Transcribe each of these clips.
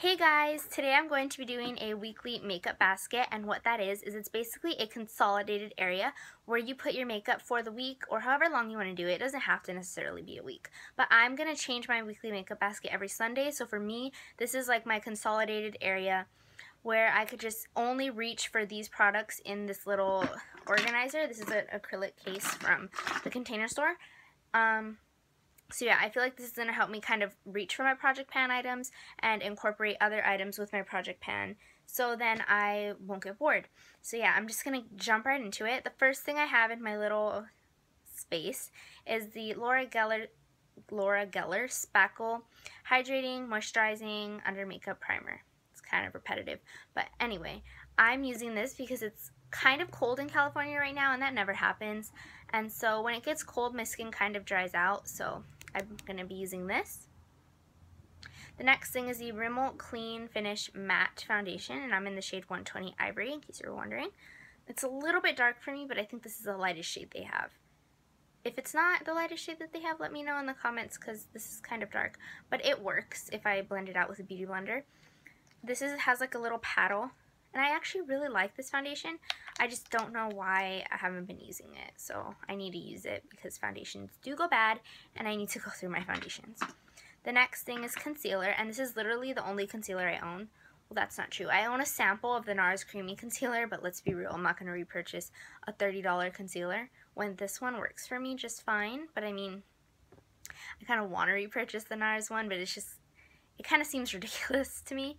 Hey guys, today I'm going to be doing a weekly makeup basket, and what that is it's basically a consolidated area where you put your makeup for the week or however long you want to do it. It doesn't have to necessarily be a week, but I'm going to change my weekly makeup basket every Sunday, so for me this is like my consolidated area where I could just only reach for these products in this little organizer. This is an acrylic case from the Container Store. So yeah, I feel like this is going to help me kind of reach for my Project Pan items and incorporate other items with my Project Pan, so then I won't get bored. So yeah, I'm just going to jump right into it. The first thing I have in my little space is the Laura Geller Spackle Hydrating Moisturizing Under Makeup Primer. It's kind of repetitive, but anyway, I'm using this because it's kind of cold in California right now, and that never happens. And so when it gets cold, my skin kind of dries out, so I'm going to be using this. The next thing is the Rimmel Clean Finish Matte Foundation, and I'm in the shade 120 Ivory, in case you're wondering. It's a little bit dark for me, but I think this is the lightest shade they have. If it's not the lightest shade that they have, let me know in the comments, because this is kind of dark. But it works if I blend it out with a beauty blender. This has like a little paddle, and I actually really like this foundation. I just don't know why I haven't been using it, so I need to use it because foundations do go bad, and I need to go through my foundations. The next thing is concealer, and this is literally the only concealer I own. Well, that's not true. I own a sample of the NARS Creamy Concealer, but let's be real, I'm not going to repurchase a $30 concealer when this one works for me just fine. But I mean, I kind of want to repurchase the NARS one, but it's just, it kind of seems ridiculous to me.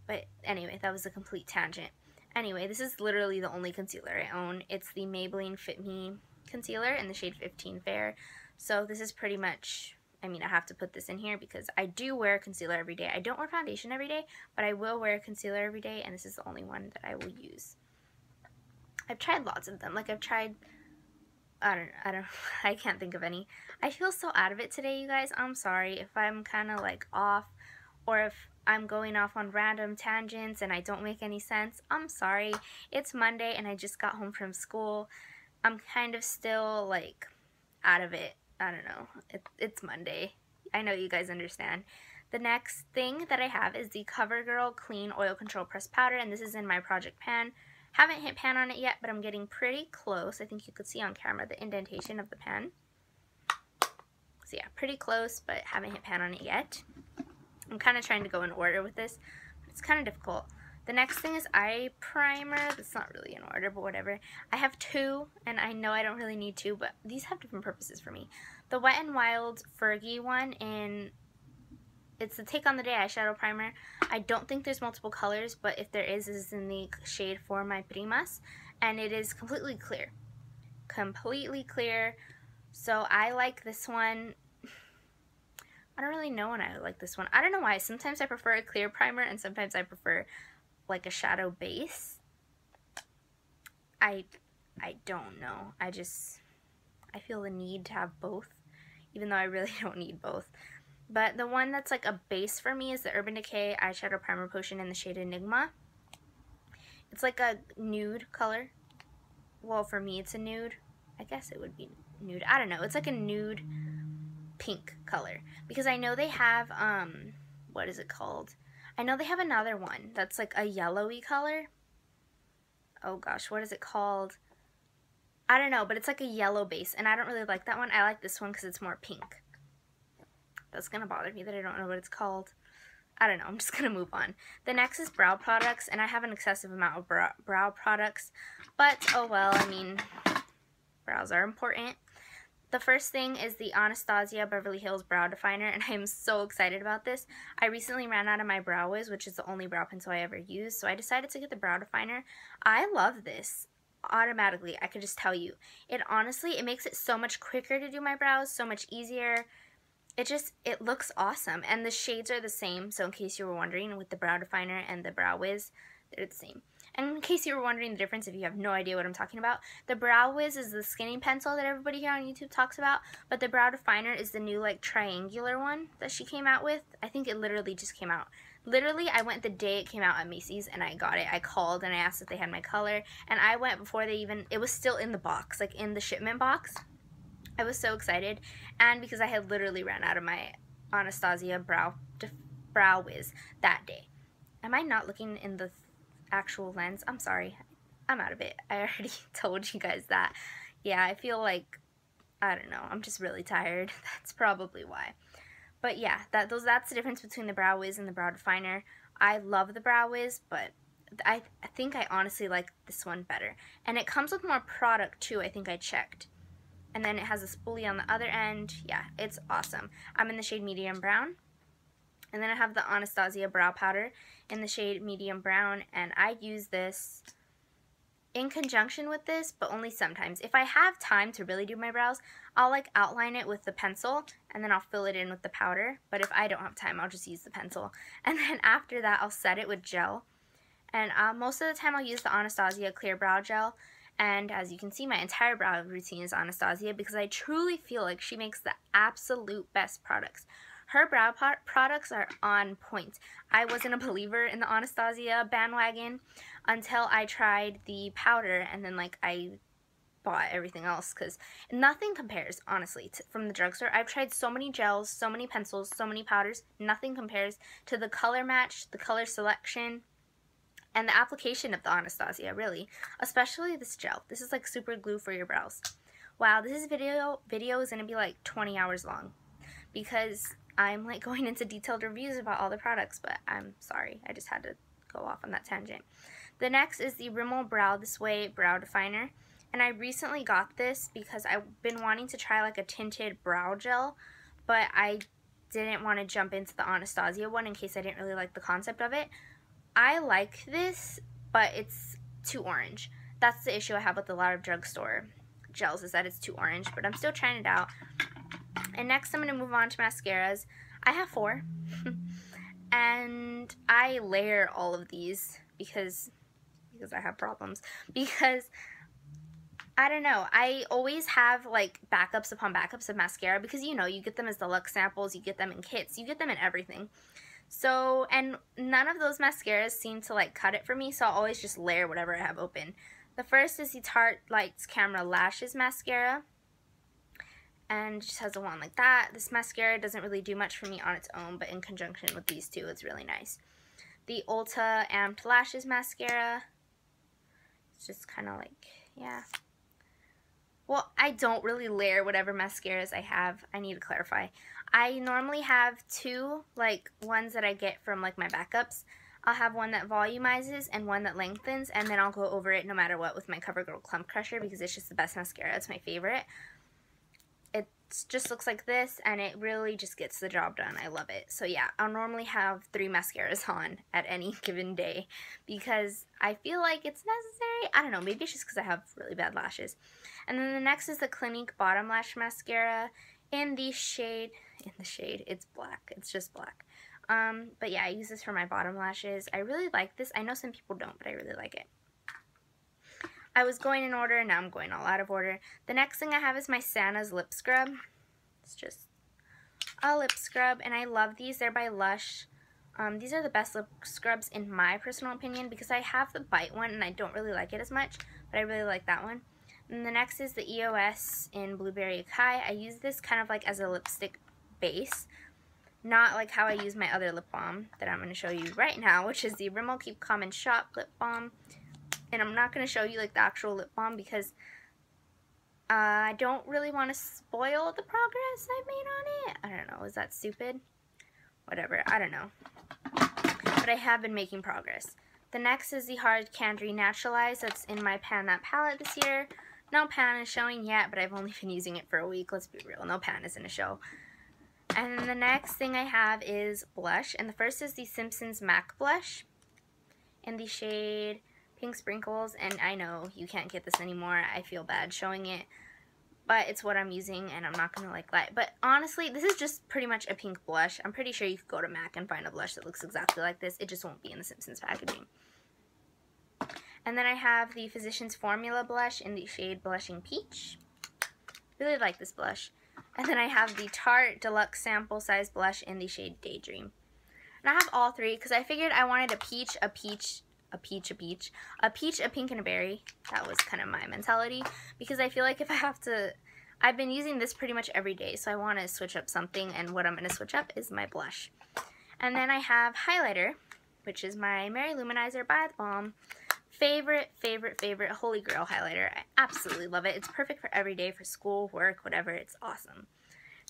But anyway, that was a complete tangent. Anyway, this is literally the only concealer I own. It's the Maybelline Fit Me concealer in the shade 15 Fair. So this is pretty much, I mean, I have to put this in here because I do wear concealer every day. I don't wear foundation every day, but I will wear concealer every day, and this is the only one that I will use. I've tried lots of them. Like I've tried, I can't think of any. I feel so out of it today, you guys. I'm sorry if I'm kind of like off, or if I'm going off on random tangents and I don't make any sense. I'm sorry. It's Monday and I just got home from school. I'm kind of still like out of it. I don't know. It's Monday. I know you guys understand. The next thing that I have is the CoverGirl Clean Oil Control Pressed Powder, and this is in my Project Pan. Haven't hit pan on it yet, but I'm getting pretty close. I think you could see on camera the indentation of the pan. So yeah, pretty close, but haven't hit pan on it yet. I'm kind of trying to go in order with this, but it's kind of difficult. The next thing is eye primer. It's not really in order, but whatever. I have two, and I know I don't really need two, but these have different purposes for me. The Wet n Wild Fergie one, and it's the Take on the Day eyeshadow primer. I don't think there's multiple colors, but if there is, this is in the shade For My Primas, and it is completely clear. Completely clear. So I like this one. I don't really know when I like this one. I don't know why. Sometimes I prefer a clear primer and sometimes I prefer like a shadow base. I don't know. I feel the need to have both, even though I really don't need both. But the one that's like a base for me is the Urban Decay Eyeshadow Primer Potion in the shade Enigma. It's like a nude color. Well, for me it's a nude. I guess it would be nude. I don't know. It's like a nude pink color, because I know they have what is it called? I know they have another one that's like a yellowy color. Oh gosh, what is it called? I don't know, but it's like a yellow base, and I don't really like that one. I like this one because it's more pink. That's gonna bother me that I don't know what it's called. I don't know, I'm just gonna move on. The next is brow products, and I have an excessive amount of brow products, but oh well. I mean, brows are important. The first thing is the Anastasia Beverly Hills Brow Definer, and I am so excited about this. I recently ran out of my Brow Wiz, which is the only brow pencil I ever use, so I decided to get the Brow Definer. I love this. Automatically, I could just tell you. It honestly, it makes it so much quicker to do my brows, so much easier. It looks awesome, and the shades are the same, so in case you were wondering, with the Brow Definer and the Brow Wiz, they're the same. And in case you were wondering the difference, if you have no idea what I'm talking about, the Brow Wiz is the skinny pencil that everybody here on YouTube talks about, but the Brow Definer is the new like triangular one that she came out with. I think it literally just came out. Literally, I went the day it came out at Macy's and I got it. I called and I asked if they had my color, and I went before they even, it was still in the box, like in the shipment box. I was so excited, and because I had literally ran out of my Anastasia Brow Wiz that day. am I not looking in the actual lens? I'm sorry. I'm out of it. I already told you guys that. Yeah, I feel like, I don't know, I'm just really tired. That's probably why. But yeah, that's the difference between the Brow Wiz and the Brow Definer. I love the Brow Wiz, but I think I honestly like this one better. And it comes with more product too, I think I checked. And then it has a spoolie on the other end. Yeah, it's awesome. I'm in the shade Medium Brown. And then I have the Anastasia Brow Powder in the shade Medium Brown. And I use this in conjunction with this, but only sometimes. If I have time to really do my brows, I'll like outline it with the pencil and then I'll fill it in with the powder. But if I don't have time, I'll just use the pencil. And then after that, I'll set it with gel. And most of the time I'll use the Anastasia Clear Brow Gel. And as you can see, my entire brow routine is Anastasia because I truly feel like she makes the absolute best products. Her brow products are on point. I wasn't a believer in the Anastasia bandwagon until I tried the powder, and then like I bought everything else because nothing compares, honestly, from the drugstore. I've tried so many gels, so many pencils, so many powders. Nothing compares to the color match, the color selection, and the application of the Anastasia, really. Especially this gel. This is like super glue for your brows. Wow, this video is going to be like 20 hours long because I'm like going into detailed reviews about all the products, but I'm sorry. I just had to go off on that tangent. The next is the Rimmel Brow This Way Brow Definer. And I recently got this because I've been wanting to try like a tinted brow gel, but I didn't want to jump into the Anastasia one in case I didn't really like the concept of it. I like this, but it's too orange. That's the issue I have with a lot of drugstore gels, is that it's too orange, but I'm still trying it out. And next I'm going to move on to mascaras. I have 4, and I layer all of these because I have problems. Because, I don't know, I always have like backups upon backups of mascara because, you know, you get them as deluxe samples, you get them in kits, you get them in everything. So, and none of those mascaras seem to like cut it for me, so I'll always just layer whatever I have open. The first is the Tarte Lights Camera Lashes Mascara, and it just has a wand like that. This mascara doesn't really do much for me on its own, but in conjunction with these two, it's really nice. The Ulta Amped Lashes Mascara, it's just kind of like, yeah. Well, I don't really layer whatever mascaras I have. I need to clarify. I normally have 2, like, ones that I get from, like, my backups. I'll have one that volumizes and one that lengthens, and then I'll go over it no matter what with my CoverGirl Clump Crusher because it's just the best mascara. It's my favorite. It just looks like this, and it really just gets the job done. I love it. So, yeah, I'll normally have 3 mascaras on at any given day because I feel like it's necessary. I don't know. Maybe it's just because I have really bad lashes. And then the next is the Clinique Bottom Lash Mascara in the shade, it's black. It's just black. But yeah, I use this for my bottom lashes. I really like this. I know some people don't, but I really like it. I was going in order, and now I'm going all out of order. The next thing I have is my Santa's Lip Scrub. It's just a lip scrub, and I love these. They're by Lush. These are the best lip scrubs in my personal opinion because I have the Bite one, and I don't really like it as much, but I really like that one. And the next is the EOS in Blueberry Acai. I use this kind of like as a lipstick base, not like how I use my other lip balm that I'm going to show you right now, which is the Rimmel Keep Calm and Shop lip balm. And I'm not going to show you like the actual lip balm because I don't really want to spoil the progress I've made on it. I don't know, is that stupid? Whatever, I don't know. But I have been making progress. The next is the Hard Candy Naturalize that's in my Pan That palette this year. No pan is showing yet, but I've only been using it for a week. Let's be real, no pan is in a show. And then the next thing I have is blush. And the first is the Simpsons MAC Blush in the shade Pink Sprinkles. And I know you can't get this anymore. I feel bad showing it. But it's what I'm using, and I'm not going to like lie. But honestly, this is just pretty much a pink blush. I'm pretty sure you could go to MAC and find a blush that looks exactly like this. It just won't be in the Simpsons packaging. And then I have the Physicians Formula blush in the shade Blushing Peach. Really like this blush. And then I have the Tarte Deluxe Sample Size blush in the shade Daydream. And I have all 3 because I figured I wanted a peach, a peach, a peach, a peach, a peach, a pink, and a berry. That was kind of my mentality because I feel like if I have to, I've been using this pretty much every day, so I want to switch up something, and what I'm going to switch up is my blush. And then I have highlighter, which is my Mary Luminizer by The Balm. Favorite holy grail highlighter. I absolutely love it. It's perfect for every day, for school, work, whatever. It's awesome.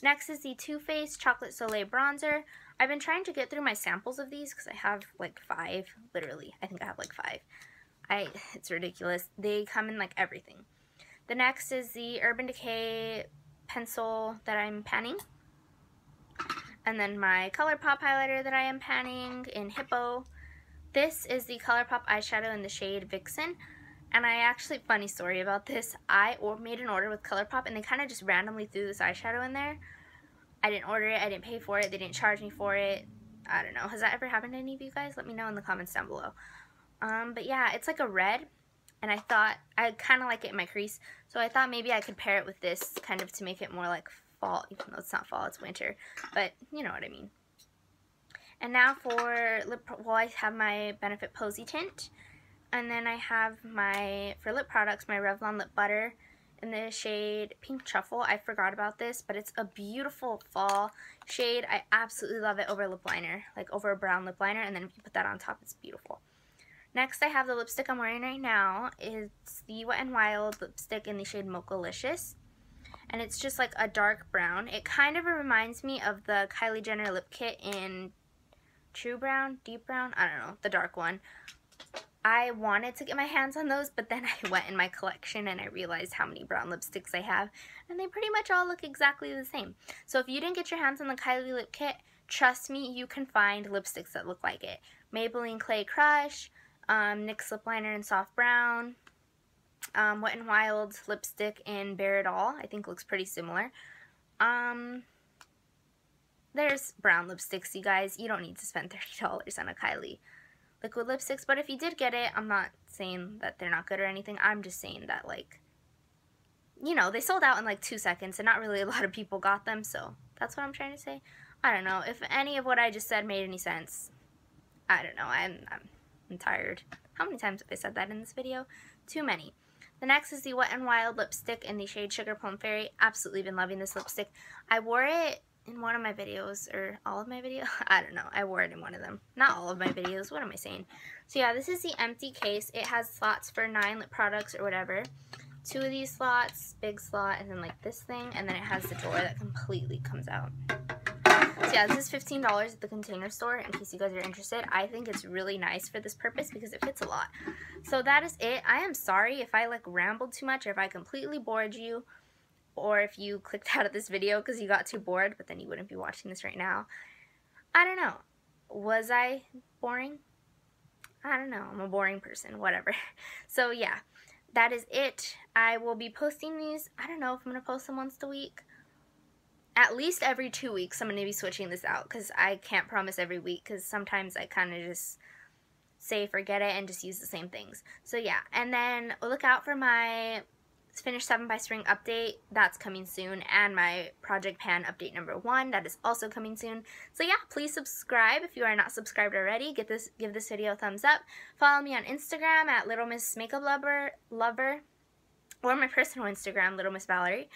Next is the Too Faced Chocolate Soleil Bronzer. I've been trying to get through my samples of these because I have like 5, literally. I think I have like 5. It's ridiculous. They come in like everything. The next is the Urban Decay pencil that I'm panning. And then my ColourPop highlighter that I am panning in Hippo. This is the ColourPop eyeshadow in the shade Vixen. And I actually, funny story about this, I made an order with ColourPop and they kind of just randomly threw this eyeshadow in there. I didn't order it, I didn't pay for it, they didn't charge me for it. I don't know. Has that ever happened to any of you guys? Let me know in the comments down below. But yeah, it's like a red, and I thought, I kind of like it in my crease, so I thought maybe I could pair it with this kind of to make it more like fall, even though it's not fall, it's winter, but you know what I mean. And now for lip, well, I have my Benefit Posy tint, and then I have my, for lip products, my Revlon Lip Butter in the shade Pink Truffle. I forgot about this, but it's a beautiful fall shade. I absolutely love it over a lip liner, like over a brown lip liner, and then if you put that on top, it's beautiful. Next, I have the lipstick I'm wearing right now. It's the Wet n Wild lipstick in the shade Mochalicious. And it's just like a dark brown. It kind of reminds me of the Kylie Jenner lip kit in True Brown, Deep Brown, I don't know, the dark one. I wanted to get my hands on those, but then I went in my collection and I realized how many brown lipsticks I have. And they pretty much all look exactly the same. So if you didn't get your hands on the Kylie lip kit, trust me, you can find lipsticks that look like it. Maybelline Clay Crush, NYX lip liner in soft brown, Wet n Wild lipstick in Bare It All, I think looks pretty similar. There's brown lipsticks, you guys. You don't need to spend $30 on a Kylie liquid lipsticks, but if you did get it, I'm not saying that they're not good or anything. I'm just saying that, like, you know, they sold out in like 2 seconds and not really a lot of people got them, so that's what I'm trying to say. I don't know if any of what I just said made any sense. I don't know. I'm tired. How many times have I said that in this video? Too many. The next is the Wet n Wild lipstick in the shade Sugar Plum Fairy. Absolutely been loving this lipstick. I wore it in one of my videos, or all of my videos. I don't know. I wore it in one of them. Not all of my videos. What am I saying? So yeah, this is the empty case. It has slots for 9 lip products or whatever. 2 of these slots, big slot, and then like this thing, and then it has the door that completely comes out. So yeah, this is $15 at the Container Store, in case you guys are interested. I think it's really nice for this purpose because it fits a lot. So that is it. I am sorry if I like rambled too much or if I completely bored you, or if you clicked out of this video because you got too bored, but then you wouldn't be watching this right now. I don't know. Was I boring? I don't know. I'm a boring person. Whatever. So yeah, that is it. I will be posting these. I don't know if I'm going to post them once a week. At least every 2 weeks I'm going to be switching this out because I can't promise every week because sometimes I kind of just say forget it and just use the same things. So yeah, and then look out for my Finish 7 by Spring update. That's coming soon, and my Project Pan update number 1. That is also coming soon. So yeah, please subscribe if you are not subscribed already. Give this video a thumbs up. Follow me on Instagram at Little Miss Makeup Lover, or my personal Instagram, Little Miss Valerie,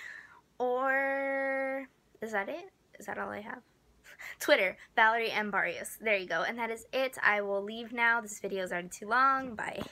or is that it? Is that all I have? Twitter, Valerie M. Barrios. There you go. And that is it. I will leave now. This video is already too long. Bye.